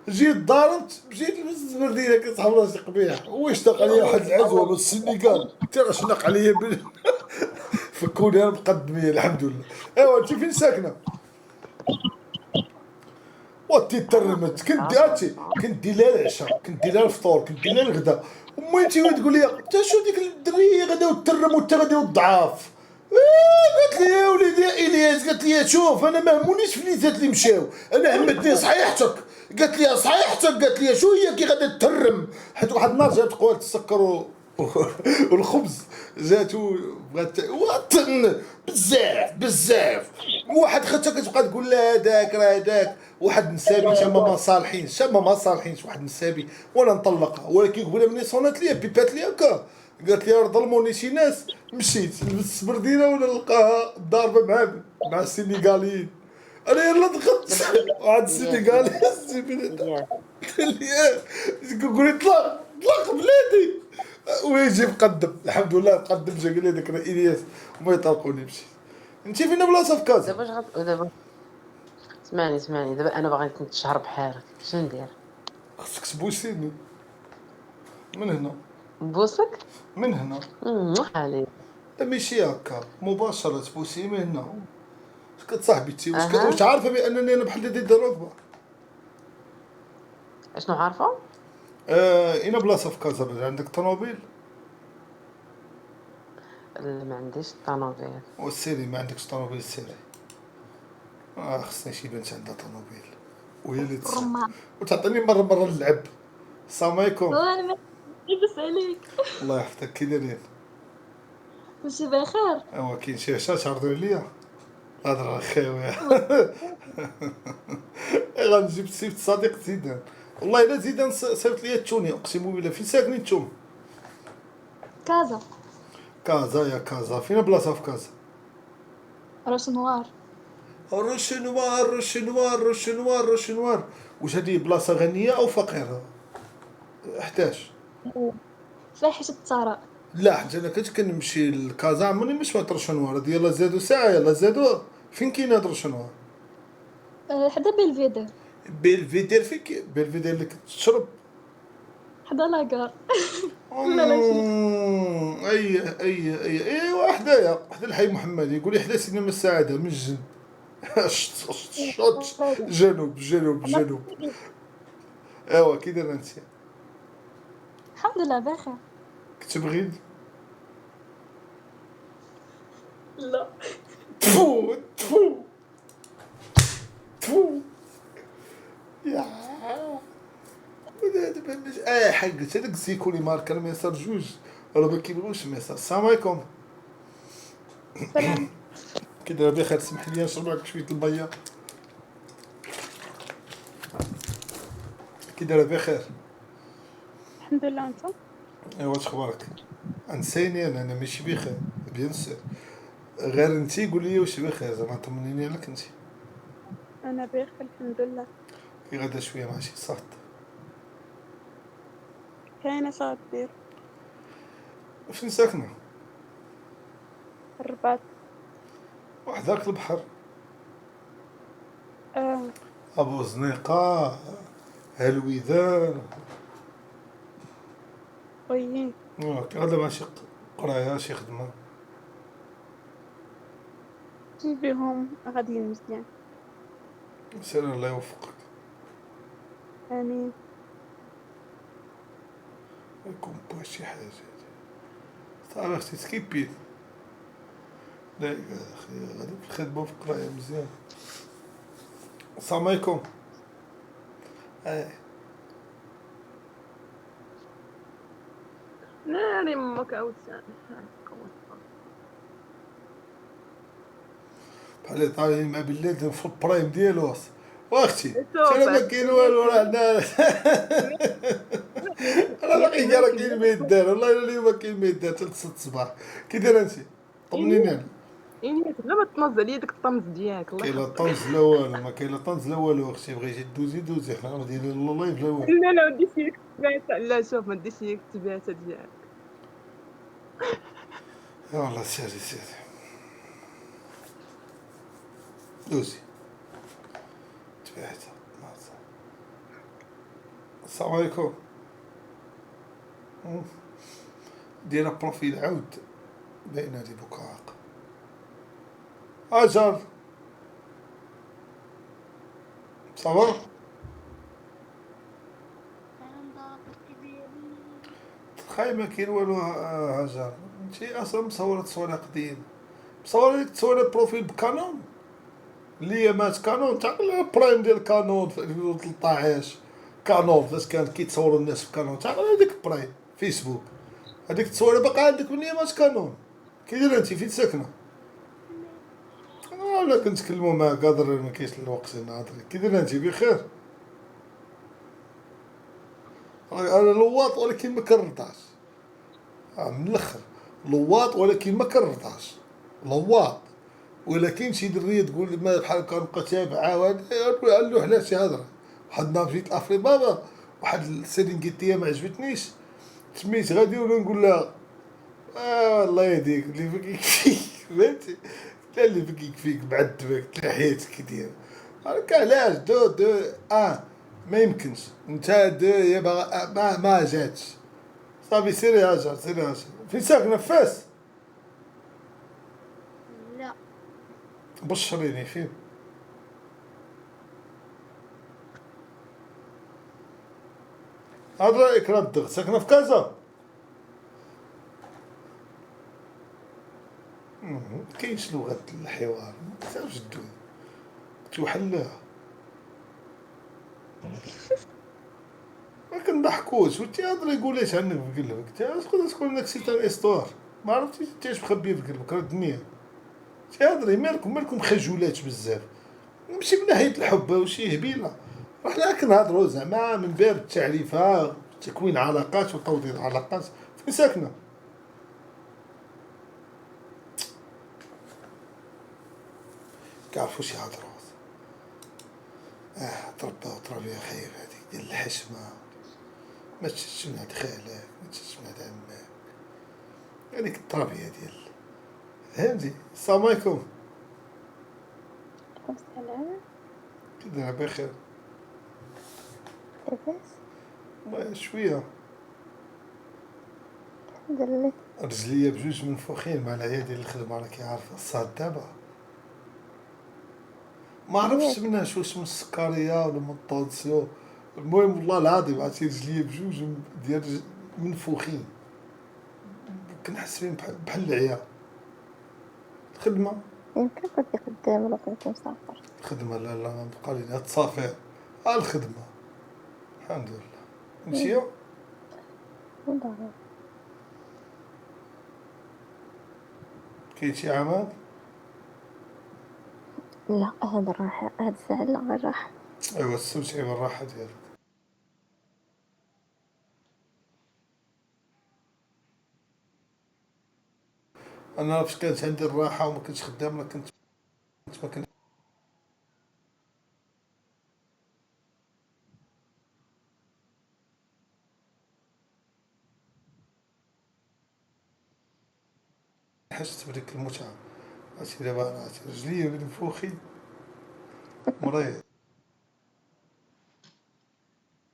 جيت ضاربت مشيت لبست الزبردينه كتحمل راسي قبيح، واش داق عليا واحد العزوه من السنغال حتى راه شنق عليا فكوني انا مقدميه الحمد لله. ايوا انت فين ساكنه؟ وتي ترمت كنت هاتي كنت دير لها العشاء، كنت دير لها الفطور، كنت دير لها الغداء. امي انت تقول لي انت شو ديك الدريه غدا وترم وانت غادي وضعاف. قالت لي يا وليدي يا الياس، قالت لي شوف انا ما همونيش فليسات اللي مشاو، انا همتني صحيحتك. قالت لي صحيحتك، قالت لي شو هي كي غادا ترم. حيت واحد النهار جات قوات السكر والخبز جاتو بغات بزاف بزاف. واحد خدتها كتبقى تقول لها هذاك راه هذاك واحد نسابي تما ما صالحينش، تما ما صالحينش واحد نسابي وانا نطلقها. ولكن قبيله مني صونات ليا بيبات ليا هكا قالت لي راه ظلموني شي ناس، مشيت لبست السبردينه ولا نلقاها ضاربه مع السنغاليين. انا يلا دخلت واحد السنغالي إلياس قال لي قول لي طلق طلق بلادي ويجي مقدم. الحمد لله مقدم جا قال لي ذاك راه الياس وما يطلقوني. مشيت. انت فين بلاصه في كازا؟ دابا دابا اسمعني دابا انا باغي نتشهر بحالك، شنو ندير؟ خصك تبوسيني من هنا نبوسك من هنا. عليك. لا ماشي هكا مباشره تبوسي من هنا. واش كتصاحبتي اها واش عارفه بانني انا بحال ديال الركبه. اشنو عارفه؟ اين بلاصه في كازا عندك طوموبيل؟ لا ما عنديش الطوموبيل. والسيري ما عندكش طوموبيل سيري. خصني شي بنت عندها طوموبيل وهي اللي رمان. وتعطيني مره نلعب. السلام عليكم. والله أنا ما لاباس عليك. الله يحفظك كي دايرين؟ كلشي بخير. ايوا كاين شي عشاش عرضوا عليا هضره خاويه. غنجيب سيفت صديق زيدان. والله الا زيدان صيفط لي التوني اقسم بالله. فين ساكنين نتوما؟ كازا. كازا يا كازا. فين بلاصه في كازا؟ راس نوار. روشنوار روشنوار روشنوار روشنوار. واش هذه بلاصه غنيه او فقيره؟ 11 فاحش الثراء. لا حتى انا كنت كنمشي لكازا عمرني ما سمعت روشنوار. هادي يلاه زادوا ساعه يلاه زادوا. فين كاين هاد روشنوار؟ حدا بلفيدر. بلفيدير فين بلفيدير اللي كتشرب؟ حدا لاكار. لا لا شي. اي ايوا حدايا حدا الحي محمدي. يقول لي حدا سينما السعاده من الجن. شط جنوب جنوب جنوب. ايوا كي داير انت؟ الحمد لله بخير. كتبغيني؟ لا. تفو تفو تفو يا دابا باش حقت هذاك الزيكولي ماركه الميسار جوج راه ما كيبغيوش الميسار. السلام عليكم. سلام. كي داير بخير؟ سمح لي نشرب معك شويه الميه. كي داير بخير؟ الحمد لله. انت؟ ايوا واش اخبارك؟ انساني انا ماشي بخير بيان سور. غير انتي قول لي واش بخير زعما طمنيني عليك انتي. انا بخير الحمد لله. كي غدا شويه ماشي صافط. كاينه صاد دير فين ساكنه؟ الرباط. وحداك البحر. اه. ابو زنيقه هالويدان. طيين. كي غدا ماشي قرايه شي خدمه. بهم غاديين مزيان. سير الله يوفقك. امين. يكون بغى شي حاجه صافي اختي سكيبي. لا يا اخي غادي في الخدمه وفي القرايه مزيان. السلام عليكم. ناري امك عاوتاني. بحال طالعين مع بلاد في البرايم ديالو. واختي انا ما كاين والو راه حنا. راه باقي كاع راه كاين ما يدار. والله الا اليوم ما كاين ما يدار حتى 6 الصباح. كي دايره انت؟ طمنيني عليك. يعني لا ما تنظ عليا داك الطمز ديالك الله كاين لا يحفظك. طنز لا والو. ما كاين لا طنز لا والو. اختي بغيتي دوزي حنا غاديين لللايف لا والو. لا لا ما ديش ليك التباتة، لا شوف ما ديش ليك التباتة ديالك. يا والله سيري دوزي تبعتها السلام عليكم. دير بروفيل عود باين هادي بكاق. اجر صافا. تخيل ما كاين والو هاجر، انتي اصلا مصورة تصويرة قديم، مصورة ديك تصويرة بروفيل بكانون اللي هي مات كانون تاع البرايم ديال كانون في 2013. كانون فاش كانت كيتصوروا الناس في كانون تاع هذيك برايم فيسبوك، هذيك التصويرة باقا عندك من هي مات كانون. كي دايرة انتي فين ساكنة؟ ولا كنتكلموا مع قادر ما كاينش الوقت نهضري. كي دايرة انتي بخير؟ انا لواط ولكن ما كررتهاش. من الاخر لواط ولكن ما كررتهاش. لواط ولكن شي دريه تقول ما بحال كنبقى تابعها وهادي له علاش هضره. واحد النهار جيت لافري بابا واحد السيرينغيتيه ما عجبتنيش، سميت غادي ولا نقول لها والله يهديك اللي فيك يكفيك فهمتي. لا اللي فيك يكفيك معذبك تاع حياتك كي داير هاكا علاش دو ما يمكنش انت دو يا باغا ما جاتش صافي. سيري هاجر سيري هاجر. فين ساكنه في فاس؟ لا بشريني فين؟ هاد رايك راه الدغ ساكنه في كازا. كاينش لغة الحوار متعرفش دوي توحلها ما كنضحكوش وتياتر يقول ايش عنك في قلبك تقدر تكون انك سيت استوار ما عرفتيش انت ايش مخبي في قلبك راه الدنيا تياتري مالكم خجولات بزاف. نمشي من ناحية الحب وشي هبيلة راه حنا كنهضرو زعما من باب التعريفة تكوين علاقات وتوطيد علاقات. فين ساكنة؟ كيعرفو شي هضرات تربية خايبة هاديك ديال الحشمة. ما تشتش من عند خالك ما تشتش من عند عمك هاديك التربية ديال فهمتي. السلام عليكم. السلام. كي دايرة بخير؟ لاباس شوية الحمد لله. رجليا بجوج منفوخين مع العيا ديال الخدمة راكي عارفة الصاد دابا ما عرفتش منها واش من السكرية ولا من الطونسيون. المهم والله العظيم عرفتي رجليا بجوج ديال منفوخين كنحس فيهم بحال العيا. الخدمة يمكن كنتي خدام ولا كنتي مسافر. الخدمة لا بقى لي التصافير الخدمة الحمد لله. مشيو والله كاين شي عمل. لا هذا الراحة هذا الساعة لا غير راحة. ايوا استمتعي بالراحة ديالك. انا فاش كانت عندي الراحة وما كنتش خدام ما كنت حست بديك المتعة. عرفتي دابا عرفتي رجليا منفوخين مريض.